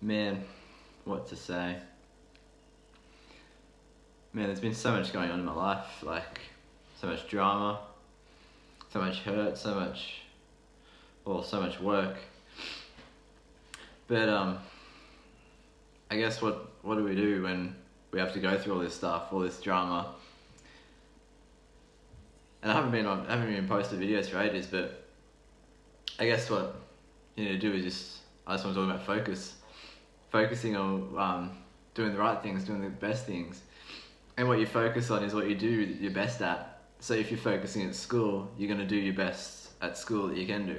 Man, what to say? Man, there's been so much going on in my life, like so much drama, so much hurt, so much work. But I guess what do we do when we have to go through all this stuff, all this drama? And I haven't been posted videos for ages, but I guess what you need to do is I just want to talk about focusing on doing the right things, doing the best things. And what you focus on is what you do your best at. So if you're focusing at school, you're going to do your best at school that you can do.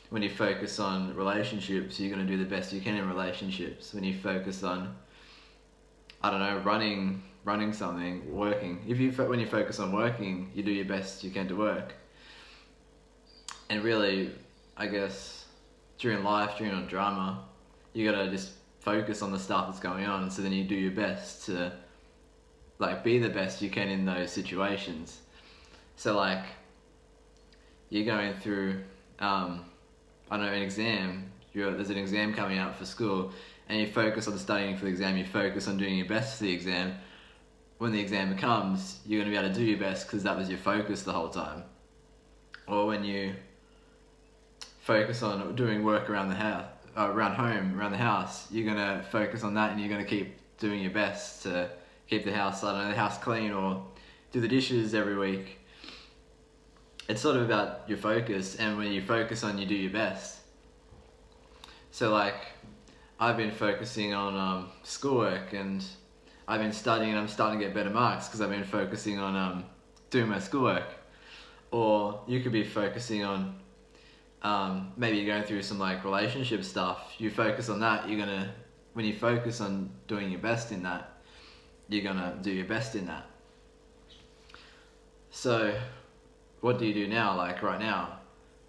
When you focus on relationships, you're going to do the best you can in relationships. When you focus on, I don't know, running something, working. When you focus on working, you do your best you can to work. And really, I guess, during drama, you got to just focus on the stuff that's going on. So then you do your best to be the best you can in those situations. So like, you're going through, I don't know, an exam, there's an exam coming up for school, and you focus on studying for the exam, you focus on doing your best for the exam. When the exam comes, you're going to be able to do your best because that was your focus the whole time. Or when you focus on doing work around the house, around the house, you're going to focus on that and you're going to keep doing your best to keep the house, I don't know, the house clean or do the dishes every week. It's sort of about your focus, and when you focus on, you do your best. So like, I've been focusing on schoolwork, and I've been studying, and I'm starting to get better marks because I've been focusing on doing my schoolwork. Or you could be focusing on maybe you're going through some like relationship stuff. You focus on that, when you focus on doing your best in that, you're gonna do your best in that. So what do you do now, like right now?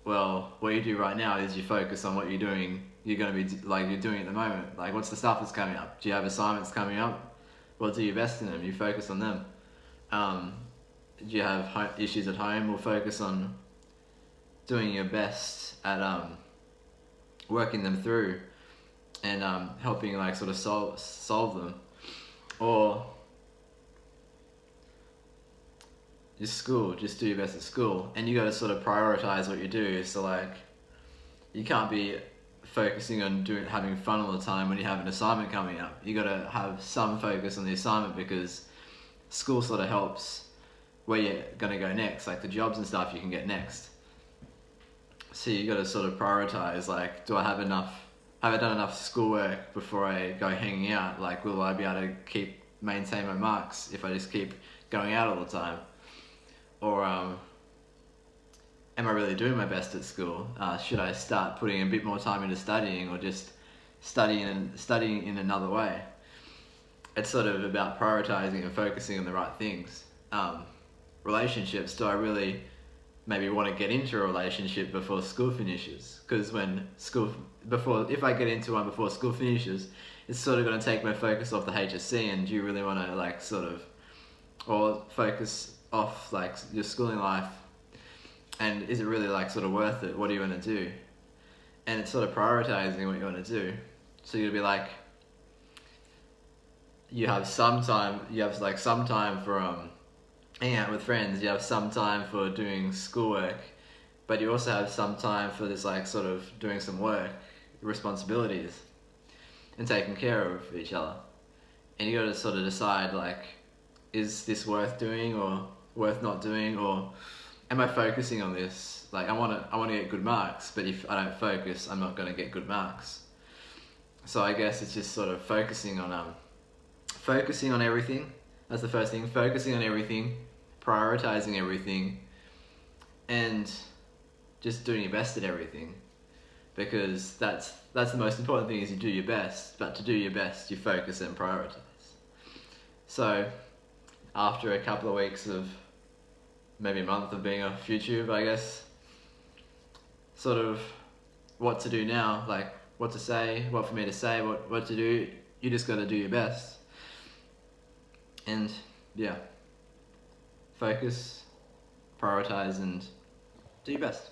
Well, what you do right now is you focus on what you're doing, you're doing at the moment. Like, what's the stuff that's coming up? Do you have assignments coming up? Well, do your best in them, you focus on them. Do you have issues at home? Well, focus on doing your best at working them through and helping like sort of solve them. Or just do your best at school, and you got to sort of prioritize what you do. So like, you can't be focusing on having fun all the time when you have an assignment coming up. You got to have some focus on the assignment because school sort of helps where you're gonna go next, like the jobs and stuff you can get next. So you got to sort of prioritize, like, have I done enough schoolwork before I go hanging out? Like, will I be able to maintain my marks if I just keep going out all the time? Or am I really doing my best at school? Should I start putting a bit more time into studying, or just studying in another way? It's sort of about prioritizing and focusing on the right things. Relationships, do I really maybe want to get into a relationship before school finishes? Because if I get into one before school finishes, it's sort of going to take my focus off the HSC, and do you really want to or focus off like your schooling life, and is it really sort of worth it? What do you want to do? And it's sort of prioritizing what you want to do. So you'll be like, you have some time for hanging out with friends, you have some time for doing schoolwork, but you also have some time for this sort of doing some work, responsibilities, and taking care of each other. And you got to sort of decide, is this worth doing or worth not doing, or am I focusing on this? Like, I want to get good marks, but if I don't focus, I'm not going to get good marks. So I guess it's just sort of focusing on everything. That's the first thing. Focusing on everything, prioritizing everything, and just doing your best at everything. Because that's the most important thing, is you do your best. But to do your best, you focus and prioritize. So after a couple of weeks of, maybe a month of being off YouTube, I guess, sort of what to do now, like what to say, what for me to say, what to do, you just got to do your best. And yeah, focus, prioritize, and do your best.